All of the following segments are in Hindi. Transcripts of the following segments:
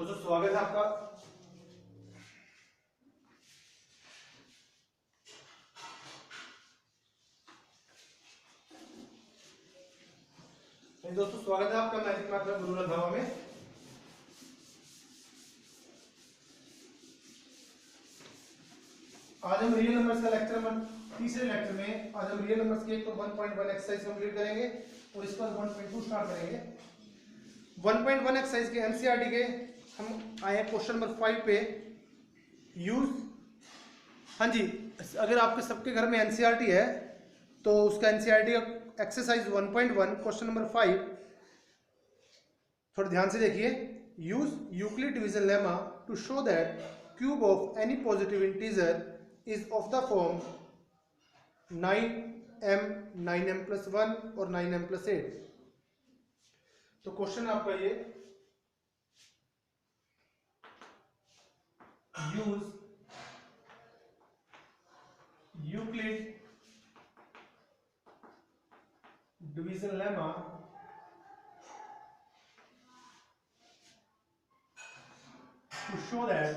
दोस्तों स्वागत है आपका। दोस्तों स्वागत है आपका मैजिक मैथ में गुरु रंधावा में। आज हम रियल नंबर्स का लेक्चर नंबर तीसरे लेक्चर में आज हम रियल नंबर्स के तो 1.1 एक्सरसाइज कंप्लीट करेंगे और इस पर 1.2 स्टार्ट करेंगे। 1.1 एक्सरसाइज के एनसीईआरटी के हम आए हैं क्वेश्चन नंबर 5 पे। यूज, हाँ जी, अगर आपके सबके घर में एनसीईआरटी है तो उसका एनसीईआरटी का एक्सरसाइज 1.1 क्वेश्चन नंबर 5 थोड़ा ध्यान से देखिए। Use Euclid division lemma to show that cube of any positive integer is of the form 9m 9m plus 1 और 9m plus 8। तो क्वेश्चन आपका ये, use Euclid division lemma to show that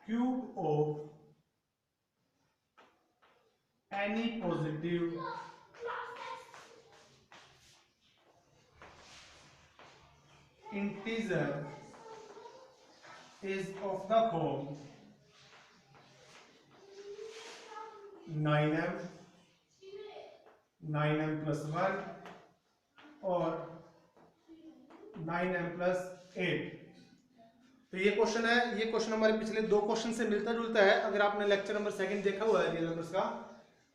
cube of any positive integer is of the form 9m 9m plus 1 और 9m plus 8। तो ये क्वेश्चन है, ये क्वेश्चन हमारे पिछले दो क्वेश्चन से मिलता जुलता है। अगर आपने लेक्चर नंबर 2 देखा हुआ है रियल नंबर्स का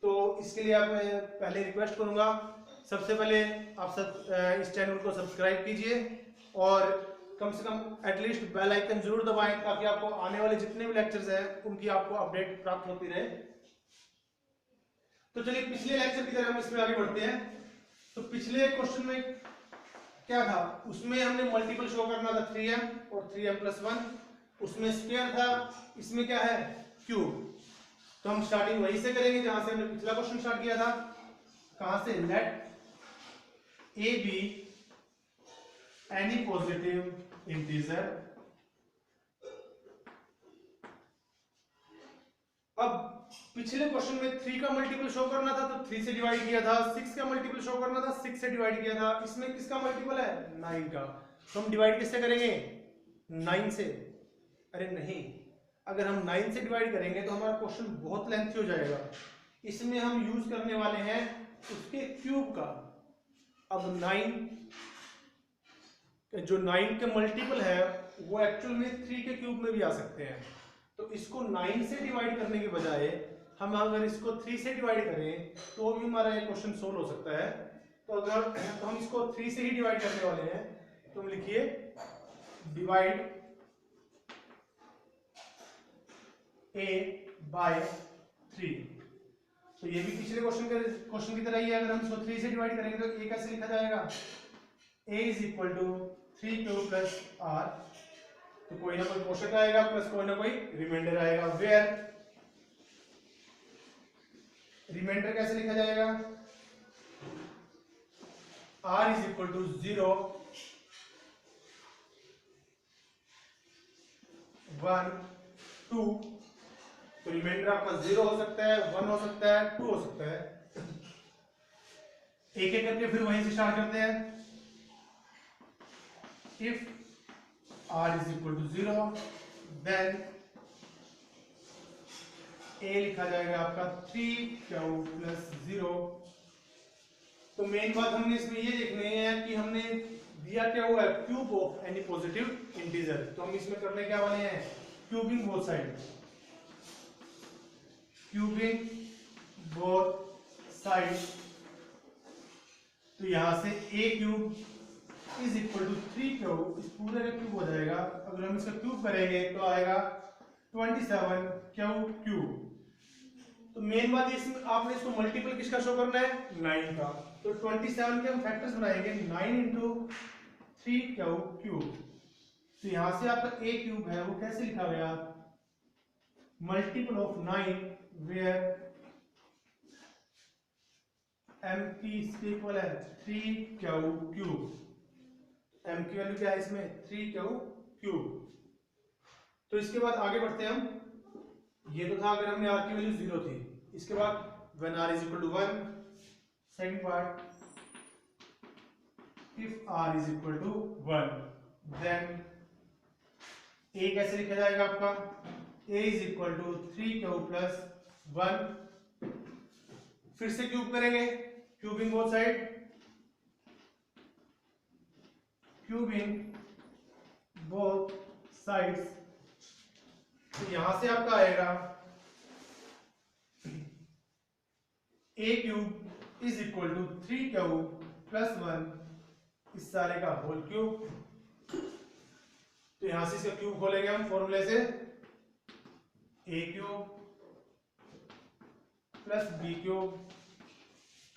तो इसके लिए आप पहले रिक्वेस्ट करूंगा, सबसे पहले आप सब इस चैनल को सब्सक्राइब कीजिए और कम से कम एटलीस्ट बेल आइकन जरूर दबाएं ताकि आपको आने वाले जितने भी लेक्चर्स हैं उनकी आपको अपडेट प्राप्त होती रहे। तो चलिए पिछले लेक्चर की तरह हम इसमें आगे बढ़ते हैं। तो पिछले क्वेश्चन में क्या था, उसमें हमने मल्टीपल शो करना था 3m और 3m plus 1, उसमें स्क्वायर था, इसमें क्या है क्यूब। तो हम स्टार्टिंग वहीं से करेंगे जहां से हमने पिछला क्वेश्चन स्टार्ट किया था। कहां से, let a be any positive integer. अब पिछले क्वेश्चन में 3 का मल्टीपल शो करना था तो 3 से डिवाइड किया था, 6 का मल्टीपल शो करना था 6 से डिवाइड किया था। इसमें किसका मल्टीपल है, 9 का। तो हम डिवाइड किससे करेंगे, 9 से। अरे नहीं, अगर हम 9 से डिवाइड करेंगे तो हमारा क्वेश्चन बहुत लेंथी हो जाएगा। इसमें हम यूज करने वाले हैं उसके क्यूब का। अब 9 जो 9 के मल्टीपल है वो एक्चुअल में 3 के क्यूब में भी आ सकते हैं। तो इसको 9 से डिवाइड करने के बजाय हम अगर इसको 3 से डिवाइड करें तो भी हमारा ये क्वेश्चन सोल्व हो सकता है। तो अगर तो हम इसको 3 से ही डिवाइड करने वाले हैं तो हम लिखिए डिवाइड a बाय 3। तो ये भी पिछले क्वेश्चन की तरह ही है। अगर हम इसको 3 से डिवाइड करेंगे तो a कैसे लिखा जाएगा, a is equal to 3 cube plus r। तो कोई ना कोई पोषक आएगा प्लस कोई ना कोई रिमाइंडर आएगा। वेयर रिमाइंडर कैसे लिखा जाएगा, r इज इक्वल टू 0 1 2। तो रिमाइंडर आपका 0 हो सकता है, 1 हो सकता है, 2 हो सकता है। एक एक करके फिर वहीं से स्टार्ट करते हैं। If r is equal to 0 then a लिखा जाएगा आपका 3 क्यूब प्लस 0। तो मेन बात हमने इसमें ये देखनी है कि हमने दिया क्या हुआ है, cube of any positive integer. तो हम इसमें करने क्या वाले हैं, cubing both side, cubing both side. तो यहां से a cube is equal to 3 cube, इस पूरे का क्यूब हो जाएगा। अगर हम इसका क्यूब करेंगे तो आएगा 27 क्यूब। तो मेन बात इसमें आपने इसको मल्टीपल किसका शो करना है, 9 का। तो 27 के हम फैक्टर्स बनाएंगे, 9 इंटू 3 क्यूब। तो यहां से आपका a क्यूब है वो कैसे लिखा गया, मल्टीपल ऑफ 9 वेयर m की इसके इक्वल है 3q क्यूब। m की वैल्यू क्या है इसमें 3q क्यूब। तो इसके बाद आगे बढ़ते हैं हम। ये तो था अगर हमने r की वैल्यू 0 थी। इसके बाद when r is equal to 1, second part if r is equal to 1 then a कैसे लिखा जाएगा आपका a is equal to 3q plus 1। फिर से क्यूब करेंगे, cubing both side, cubing both sides. तो यहां से आपका आएगा a cube is equal to 3q plus 1 इस सारे का होल क्यूब। तो यहां से इसका क्यूब खोलेंगे हम फॉर्मूले से, a cube plus b cube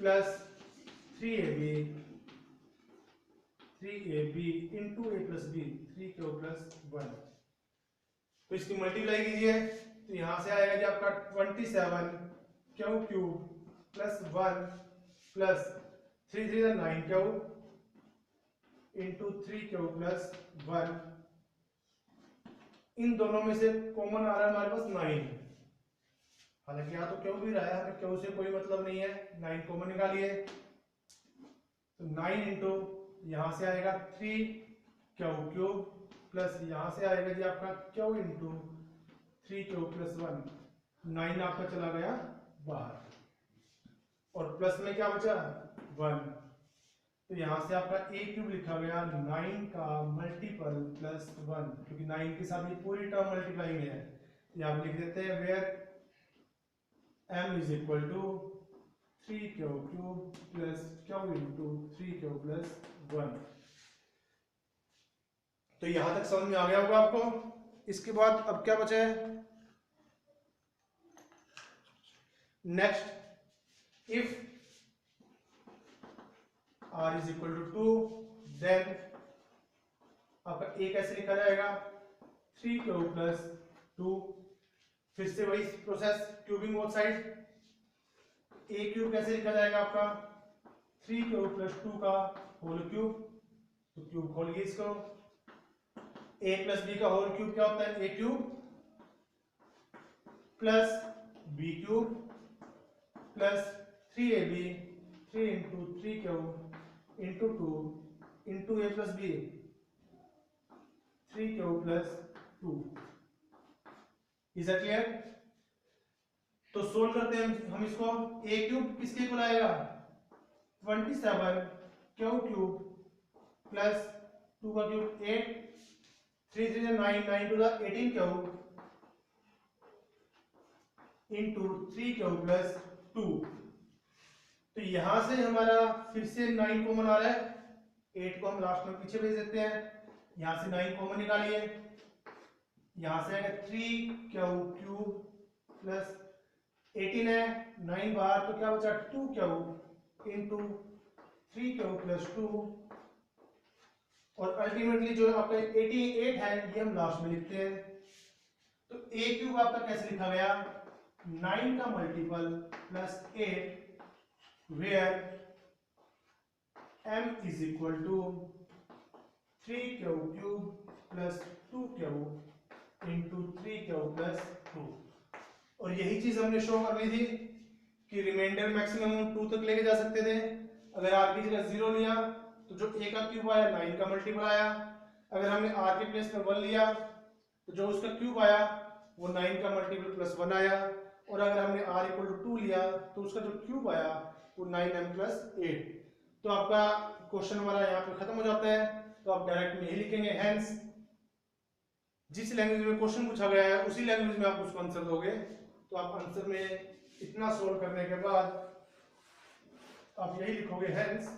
plus 3ab into a plus b 3q plus 1। तो इसकी मल्टीप्लाई कीजिए तो यहां से आएगा जी आपका 27q cube plus 1 plus 3 3 9q into 3q plus 1। इन दोनों में से कॉमन आ रहा है हमारे पास 9। हालांकि यहाँ तो क्यों भी रहा है, हमें क्यों से कोई मतलब नहीं है, 9 कॉमन निकालिए। तो 9 इंटू यहां से आएगा 3q क्यूब प्लस यहां से आएगा जी आपका q इंटू 3q प्लस 1। 9 आपका चला गया बाहर और प्लस में क्या बचा 1। तो यहां से आपका a क्यूब लिखा गया 9 का मल्टीपल प्लस 1, क्योंकि 9 के साथ ये पूरी टर्म मल्टीप्लाई में है। ये आप लिख देते हैं where m is equal to 3q cube plus q into 3q plus 1। तो यहां तक समझ में आ गया होगा आपको। इसके बाद अब क्या बचा है next, if r is equal to 2 then आपका a कैसे लिखा जाएगा 3q प्लस 2। फिर से वही process, cubing both side. a cube कैसे लिखा जाएगा आपका 3q प्लस 2 का होल क्यूब। तो क्यूब खोलिए इसको, a प्लस b का होल क्यूब क्या होता है a cube plus b cube plus 3ab 3 into 3q into 2 into a plus b 3q plus 2। Is that clear? तो सोल्व करते हैं हम इसको। a क्यूब किसके इक्वल आएगा 27q क्यूब प्लस 2 का cube 8 3 3 9 9 to the 18q into 3q plus 2। तो यहां से हमारा फिर से 9 कॉमन आ रहा है, 8 को हम लास्ट में पीछे भेज देते हैं। यहां से 9 कॉमन निकालिए, यहां से आएगा 3q क्यूब प्लस 18 है 9 बार तो क्या बचा 2q इंटू 3q प्लस 2। और अल्टीमेटली जो आपका 88 है ये हम लास्ट में लिखते हैं। तो a क्यूब आपका कैसे लिखा गया 9 का multiple plus 8 where m is equal to 3q cube plus 2q into 3q plus 2। और यही चीज हमने शो करनी थी कि रिमाइंडर मैक्सिमम हम 2 तक लेके जा सकते थे। अगर r की जगह 0 लिया तो जो a का क्यूब आया 9 का मल्टीपल आया। अगर हमने r के प्लेस में 1 लिया तो जो उसका क्यूब आया वो 9 का मल्टीपल प्लस 1 आया। और अगर हमने r इक्वल टू 2 लिया तो उसका जो क्यूब आया वो 9m प्लस 8। तो आपका क्वेश्चन हमारा यहाँ पे खत्म हो जाता है। तो आप डायरेक्ट में ही लिखेंगे हेंस जिस लैंग्वेज में क्वेश्चन पूछा गया है उसी लैंग्वेज में आप उसको आंसर दोगे। तो आप आंसर में इतना सोल्व करने के बाद आप यही लिखोगे hence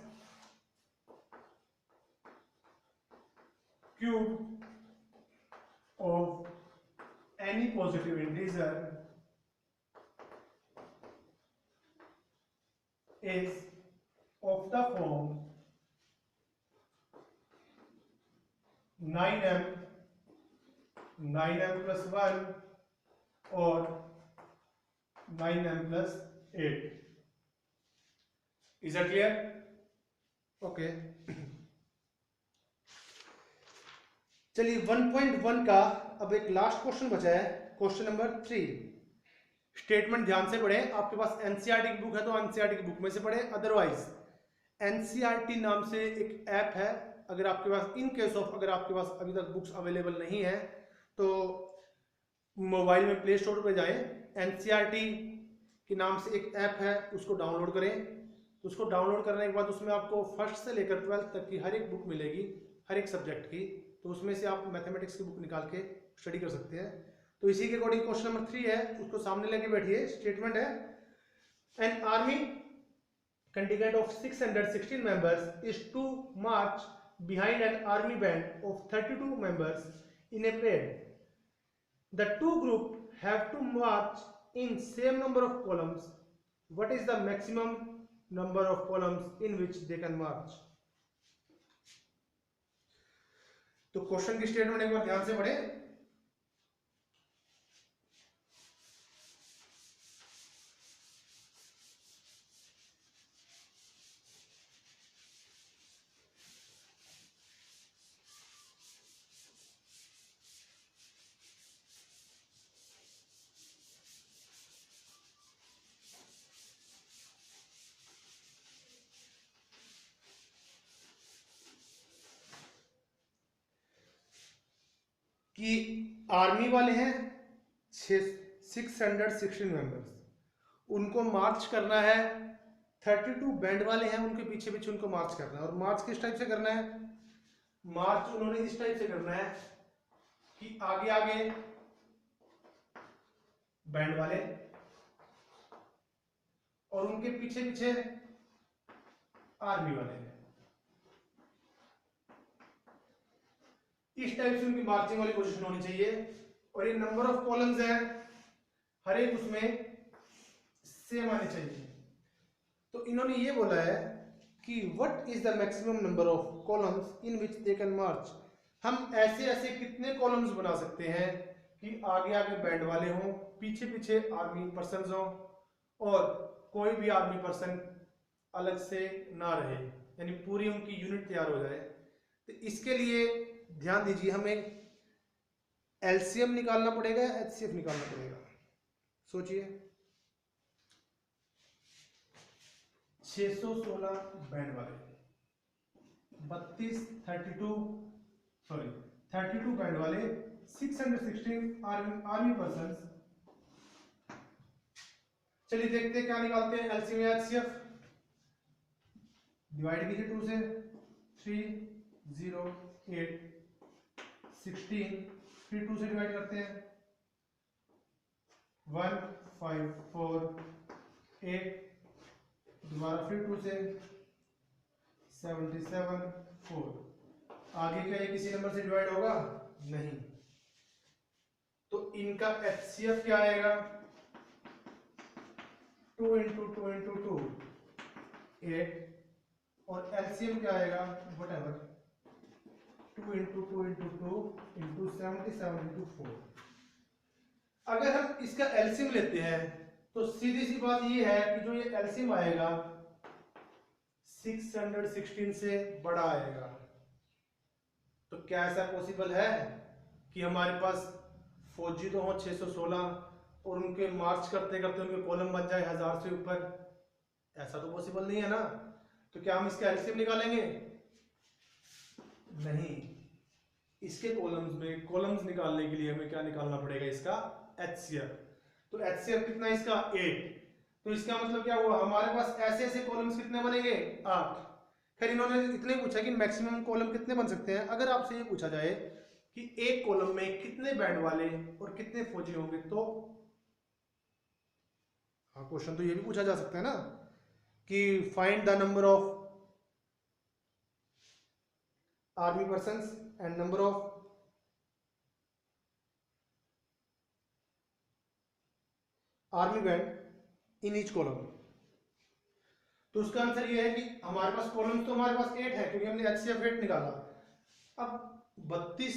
cube of any positive integer is of the form 9m 9m plus 1 और 9m plus 8। Is that clear? Okay, चलिए 1.1 का अब एक लास्ट क्वेश्चन बचा है, क्वेश्चन नंबर 3। स्टेटमेंट ध्यान से पढ़ें, आपके पास एनसीईआरटी की बुक है तो एनसीईआरटी की बुक में से पढ़ें, अदरवाइज एनसीईआरटी नाम से एक ऐप है, अगर आपके पास इन केस ऑफ अगर आपके पास अभी तक बुक्स अवेलेबल नहीं है तो मोबाइल में प्ले स्टोर पे जाएं, एनसीईआरटी के नाम से एक ऐप है, उसको डाउनलोड करें। तो उसको डाउनलोड करने के बाद उसमें आपको फर्स्ट से लेकर 12th तक की हर एक बुक मिलेगी, हर एक सब्जेक्ट की, तो उसमें से आप मैथमेटिक्स की बुक निकाल के स्टडी कर सकते हैं। तो इसी के अकॉर्डिंग क्वेश्चन नंबर 3 है, उसको सामने लेके बैठिए। स्टेटमेंट है, an army contingent of 616 members is to march behind an army band of 32 members in a parade. The two groups have to march in same number of columns. What is the maximum number of columns in which they can march? तो क्वेश्चन की स्टेटमेंट एक बार ध्यान से पढ़ें। कि आर्मी वाले हैं 616 मेंबर्स, उनको मार्च करना है, 32 बैंड वाले हैं उनके पीछे पीछे उनको मार्च करना है। और मार्च किस टाइप से करना है? मार्च उन्होंने इस टाइप से करना है कि आगे आगे बैंड वाले और उनके पीछे पीछे आर्मी वाले हैं, इस टाइप से उनकी मार्चिंग वाली पोजीशन होनी चाहिए। और ये नंबर ऑफ कॉलम्स है, हर एक उसमें सेम आने चाहिए। तो इन्होंने ये बोला है कि what is the maximum number of columns in which they can march. हम ऐसे ऐसे कितने कॉलम्स बना सकते हैं कि आगे आगे बैंड वाले हों, पीछे पीछे आर्मी पर्सन हों और कोई भी आर्मी पर्सन अलग से ना रहे, यानी पूरी उनकी यूनिट तैयार हो जाए। तो इसके लिए ध्यान दीजिए, हमें एलसीएम निकालना पड़ेगा, एचसीएफ निकालना पड़ेगा। सोचिए, 616 बैंड वाले, 32 बैंड वाले, 616 आर्मी पर्सन। चलिए देखते हैं क्या निकालते हैं एलसीएम या एचसीएफ। डिवाइड कीजिए 2 से, 3 0 8 16, फिर 2 से डिवाइड करते हैं, 1 5 4 8, दोबारा फिर 2 से 77 4। आगे क्या ये किसी नंबर से डिवाइड होगा? नहीं। तो इनका एचसीएफ क्या आएगा? 2 इंटू 2 इंटू 2 8, और एलसीएम क्या आएगा? Whatever 2 into 2 into 2 into 77 into 4। अगर हम इसका एलसीएम लेते हैं तो सीधी सी बात ये है कि जो ये एलसीएम आएगा 616 से बड़ा आएगा। तो क्या ऐसा पॉसिबल है कि हमारे पास फौजी तो हो 616 और उनके मार्च करते करते उनके कॉलम बन जाए 1000 से ऊपर? ऐसा तो पॉसिबल नहीं है ना। तो क्या हम इसका एलसीएम निकालेंगे? नहीं। इसके कॉलम्स में कॉलम्स निकालने के लिए हमें क्या निकालना पड़ेगा? इसका एचसीएफ। तो एचसीएफ कितना इसका? 8। तो इसका मतलब क्या हुआ? हमारे पास ऐसे ऐसे कॉलम्स कितने बनेंगे? 8। फिर इन्होंने इतने पूछा कि मैक्सिमम कॉलम कितने बन सकते हैं। अगर आपसे ये पूछा जाए कि एक कॉलम में कितने बैंड वाले और कितने फौजी होंगे, तो हाँ, क्वेश्चन तो ये भी पूछा जा सकता है ना कि find the number of army persons and number of army band in each column. तो उसका आंसर ये है कि हमारे पास कॉलम्स तो हमारे पास 8 है क्योंकि हमने एचसीएफ 8 निकाला। अब 32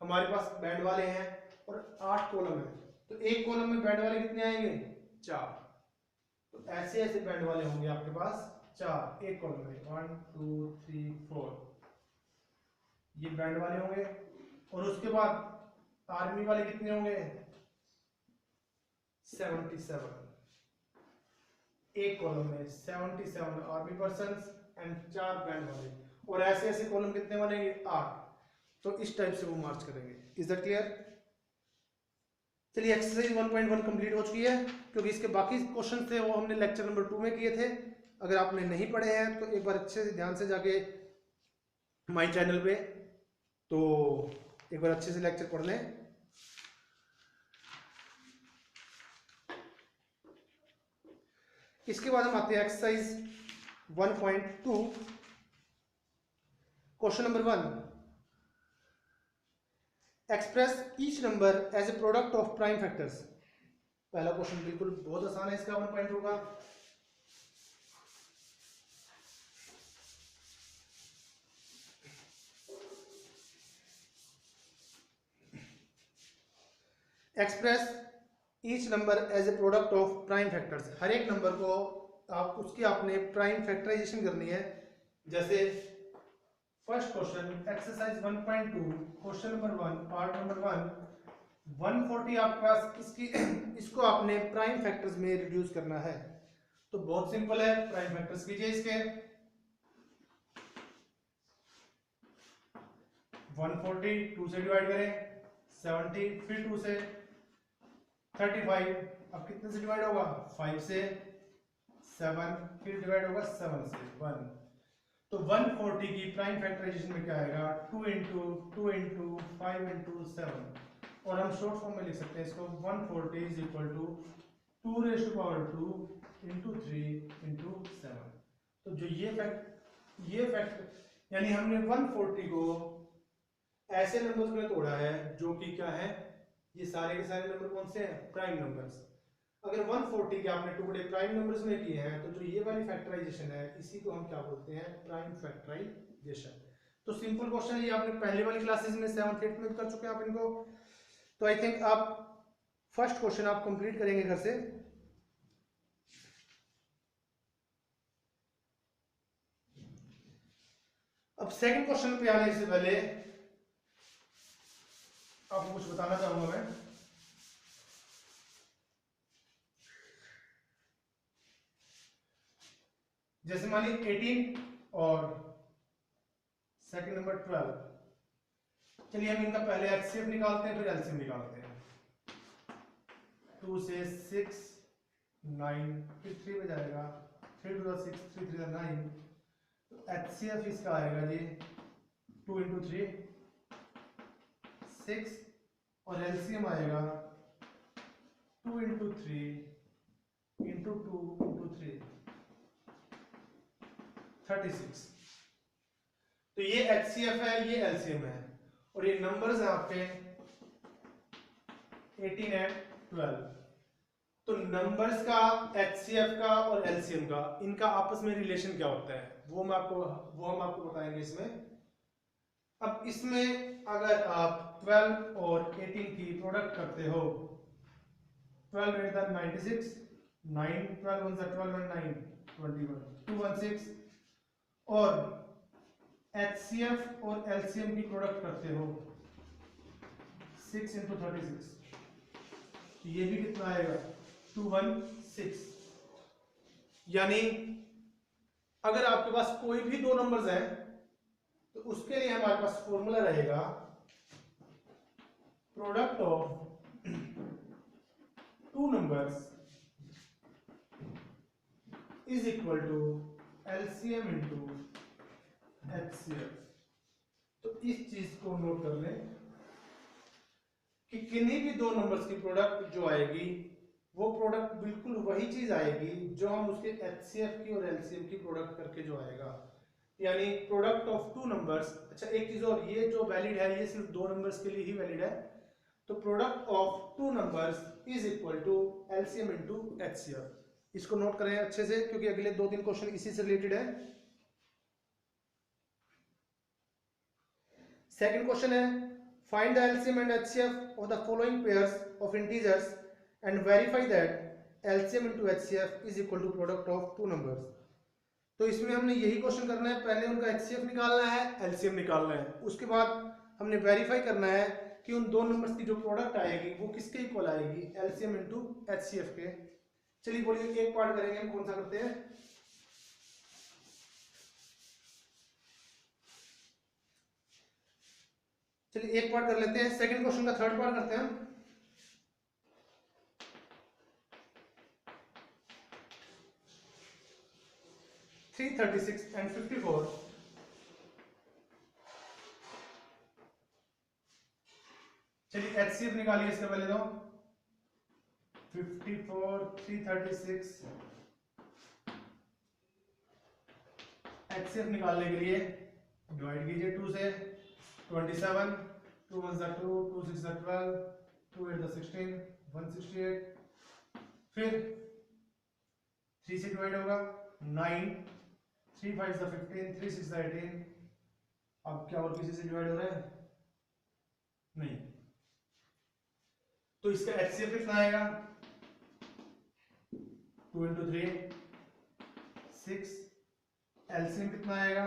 हमारे पास बैंड वाले हैं और 8 कॉलम है, तो एक कॉलम में बैंड वाले कितने आएंगे? 4। तो ऐसे ऐसे बैंड वाले होंगे आपके पास 4 एक कॉलम में, 1 2 3 4 ये बैंड वाले होंगे। और उसके बाद आर्मी वाले कितने होंगे? 77 एक कॉलम में 77 आर्मी पर्सन्स एंड 4 बैंड वाले। और ऐसे ऐसे कॉलम कितने बनेंगे? 8। तो इस टाइप से वो मार्च करेंगे। Is that clear? चलिए एक्सरसाइज 1.1 कंप्लीट हो चुकी है, क्योंकि इसके बाकी क्वेश्चन थे वो हमने लेक्चर नंबर 2 में किए थे। अगर आपने नहीं पढ़े हैं तो एक बार अच्छे से ध्यान से जाके माई चैनल पे तो एक बार अच्छे से लेक्चर पढ़ लें। इसके बाद हम आते हैं exercise 1.2 question number 1। Express each number as a product of prime factors. पहला क्वेश्चन बिल्कुल बहुत आसान है, इसका 1.2 का। Express each number as a product of prime factors. हर एक नंबर को आप उसकी आपने प्राइम फैक्टराइजेशन करनी है। जैसे first question exercise 1.2 question number 1 part number 1 140 आपके पास इसकी इसको आपने प्राइम फैक्टर्स में रिड्यूस करना है। तो बहुत सिंपल है, प्राइम फैक्टर्स कीजिए इसके। 140 2 से डिवाइड करें, 70 फिर 2 से, 35 अब कितने से डिवाइड होगा? 5 से, 7 फिर डिवाइड होगा 7 से, 1। तो 140 की प्राइम फैक्टराइजेशन में क्या आएगा? 2 इंटू 2 इंटू 5 इंटू 7। और हम शॉर्ट फॉर्म में लिख सकते हैं इसको 140 is equal to 2 raise to power 2 into 3 into 7। तो जो ये फैक्ट यानी हमने 140 को ऐसे नंबर्स में तोड़ा है जो कि क्या है? ये सारे के सारे नंबर कौन से हैं? Prime numbers. अगर 140 के आपने टुकड़े प्राइम नंबर्स में किए हैं तो जो ये वाली फैक्टराइजेशन है इसी को हम क्या बोलते हैं? Prime factorisation. तो सिंपल क्वेश्चन है ये, आपने पहले वाली क्लासेस में 7th 8th में कर चुके हैं आप इनको। तो आई थिंक आप फर्स्ट क्वेश्चन आप कंप्लीट करेंगे घर से। अब सेकंड क्वेश्चन पे आने से पहले आपको कुछ बताना चाहूंगा मैं। जैसे मान लीजिए 18 और सेकंड नंबर 12। चलिए हम इनका पहले एचसीएफ निकालते हैं फिर एलसीएम निकालते हैं। 2 से 6 9 फिर 3 में जाएगा, 3 2 6 3 3 9। तो एचसीएफ इसका आएगा जी 2 इंटू 3 6 और एलसीएम आएगा 2 इंटू 3 इंटू 2 इंटू 3 36। तो ये एचसीएफ है, ये एलसीएम है और ये नंबर्स हैं आपके 18 एंड 12। तो नंबर्स का, एचसीएफ का और एलसीएम का इनका आपस में रिलेशन क्या होता है वो हम आपको बताएंगे इसमें। अब इसमें अगर आप 12 और 18 की प्रोडक्ट करते हो, 12 8 96, 9 12 1 12 and 9 21 216, और HCF और LCM की प्रोडक्ट करते हो 6 इंटू 36, ये भी कितना आएगा? 216। यानी अगर आपके पास कोई भी दो नंबर्स हैं तो उसके लिए हमारे पास फॉर्मूला रहेगा product of two numbers is equal to LCM into HCF. तो इस चीज को नोट कर लें कि किन्हीं भी दो नंबर्स की प्रोडक्ट जो आएगी वो प्रोडक्ट बिल्कुल वही चीज आएगी जो हम उसके एचसीएफ की और एलसीएम की प्रोडक्ट करके जो आएगा, यानी प्रोडक्ट ऑफ टू नंबर्स। अच्छा एक चीज और, ये जो वैलिड है ये सिर्फ दो नंबर्स के लिए ही वैलिड है। तो product of two numbers is equal to LCM into HCF. इसको नोट करें अच्छे से क्योंकि अगले 2-3 क्वेश्चन इसी से रिलेटेड है। सेकंड क्वेश्चन है find the LCM and HCF of the following pairs of integers and verify that LCM into HCF is equal to product of two numbers. तो इसमें हमने यही क्वेश्चन करना है, पहले उनका एचसीएफ निकालना है, एलसीएम निकालना है, उसके बाद हमने वेरीफाई करना है कि उन दो नंबर्स की जो प्रोडक्ट आएगी वो किसके इक्वल आएगी, एलसीएम इंटू एचसीएफ के। चलिए बोलिए एक पार्ट करेंगे हम, कौन सा करते हैं, चलिए एक पार्ट कर लेते हैं, सेकंड क्वेश्चन का थर्ड पार्ट करते हैं हम। थ्री 36 एंड 54, चलिए एचसीएफ निकालिए इसके पहले तो। 54 336 एचसीएफ निकालने के लिए डिवाइड कीजिए 2 से, 27 2 1 2 2 6 12 2 8 16 168, फिर 3 से डिवाइड होगा 9 3 5 15 3 6 18। अब क्या और किसी से डिवाइड हो रहा है, नहीं, तो इसका एचसीएफ कितना आएगा, 2 into 3 6, एलसीएम कितना आएगा,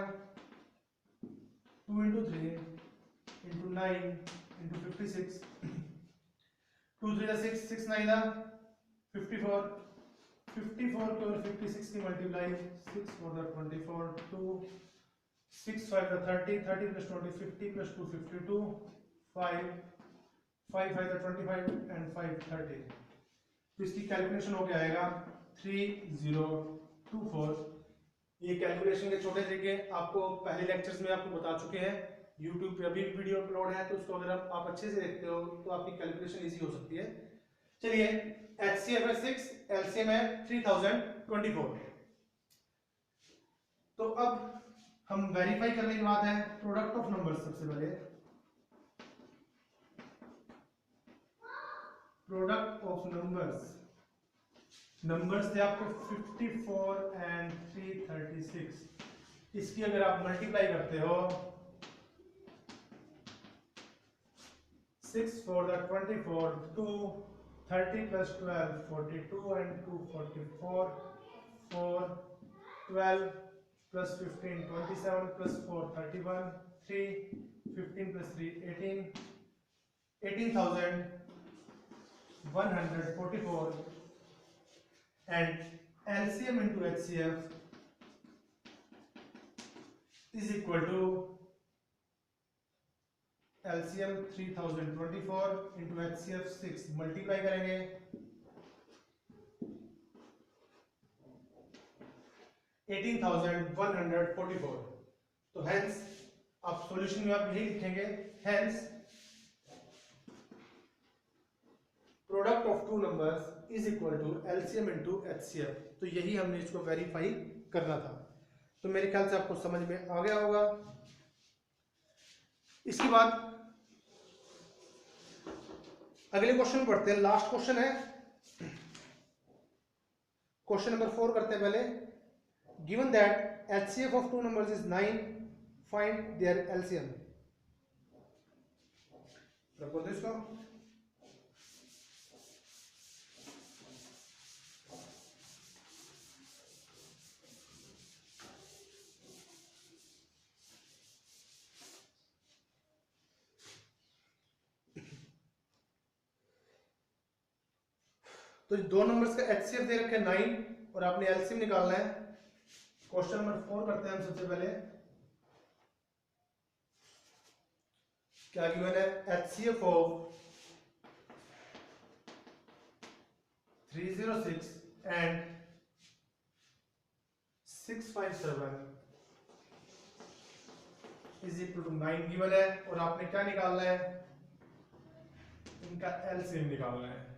2 into 3 into 9 into 56, 2 3 6 6 9 54, 54 के और 56 की मल्टीप्लाई, 6 4 24 2 6 5 30 30 plus 20 50 plus 2 52 5 5 5 25 and 5 30। तो इसकी कैलकुलेशन हो गया आएगा 3024। ये कैलकुलेशन के छोटे तरीके आपको पहले लेक्चर्स में आपको बता चुके हैं, YouTube पे अभी वीडियो अपलोड है, तो उसको अगर आप अच्छे से देखते हो तो आपकी कैलकुलेशन इजी हो सकती है। चलिए HCF है 6, LCM है 3024। तो अब हम वेरीफाई करने के बाद है प्रोडक्ट ऑफ नंबर्स। सबसे पहले प्रोडक्ट ऑफ नंबर्स थे आपको 54 एंड 336, इसकी अगर आप मल्टीप्लाई करते हो 6 4 24 2 30 plus 12 42 and 2 44 4 12 plus 15 27 plus 4 31 3 15 plus 3 18 18,144 and LCM into HCF is equal to LCM 3024 into HCF 6, multiply करेंगे 18,144। तो हेंस आप सॉल्यूशन में आप यही लिखेंगे, hence product of two numbers is equal to LCM into HCF. तो यही हमने इसको वेरीफाई करना था। तो मेरे ख्याल से आपको समझ में आ गया होगा। इसके बाद अगले क्वेश्चन पढ़ते हैं, लास्ट क्वेश्चन है क्वेश्चन नंबर 4 करते हैं पहले। Given that HCF of two numbers is 9, find their LCM. रखो तो इसको, तो दो नंबर्स का एचसीएफ दे रखे 9 और आपने एलसीएम निकालना है। क्वेश्चन नंबर 4 करते हैं हम सबसे पहले। क्या गिवन है, HCF of 306 and 657 is equal to 9 given है, और आपने क्या निकालना है, इनका एलसीएम निकालना है।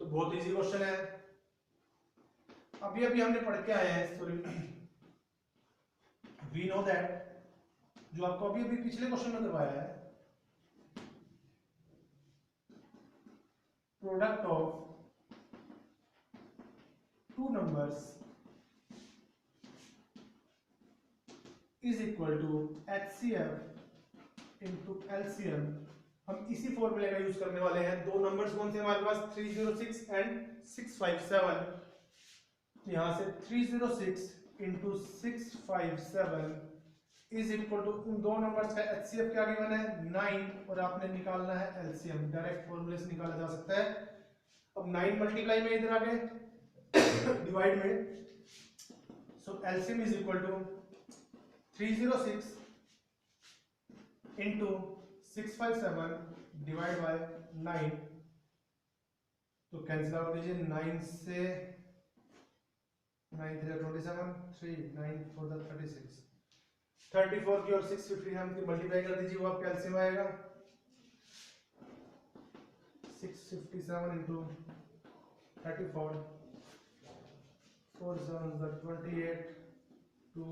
तो बहुत इजी क्वेश्चन है। अभी हमने पढ़ के आए हैं, सॉरी वी नो दैट, जो आपको अभी पिछले क्वेश्चन में करवाया है, product of two numbers is equal to HCF into LCM। हम इसी फॉर्मूले का यूज करने वाले हैं। दो नंबर्स कौन से हमारे पास, 306 एंड 657। तो यहां से 306 इंटू 657 इज इक्वल टू, उन दो नंबर्स का HCF क्या गिवन है 9 और आपने निकालना है LCM, डायरेक्ट फॉर्मूले से निकाला जा सकता है। अब 9 मल्टीप्लाई में इधर आ गए डिवाइड में, so LCM is equal to 306 into 657 divide by 9, तो कैंसिल आउट कीजिए 9 से 9 3 27 3 9 4 36 34 की और 650 हम मल्टीप्लाई कर दीजिए, वो आपका एलसीएम आएगा 657 into 34 4 7 28 2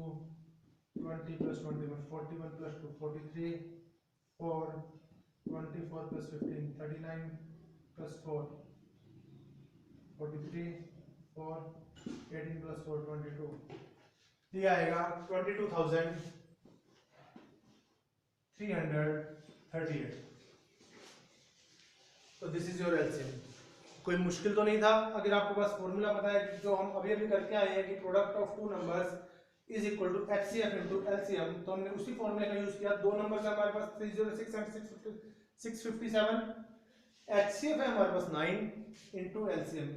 20 plus 21 41 plus 2 43 4 24 plus 15 39 plus 4 43 4 18 plus 4 22, ये आएगा 22,338। तो दिस इज योर एलसीएम। कोई मुश्किल तो नहीं था। अगर आपके पास फॉर्मूला पता है जो हम अभी अभी करके आए हैं कि product of two numbers is equal to HCF into LCM, तो हमने उसी फॉर्मूले का यूज किया। दो नंबर है हमारे पास 306 एंड 657, HCF है हमारे पास 9 इंटू LCM,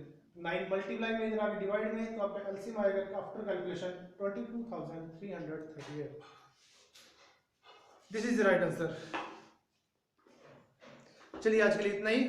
9 मल्टीप्लाई में इधर आगे डिवाइड में, तो आपका LCM आएगा after calculation 22,338। This is the right answer. चलिए आज के लिए इतना ही।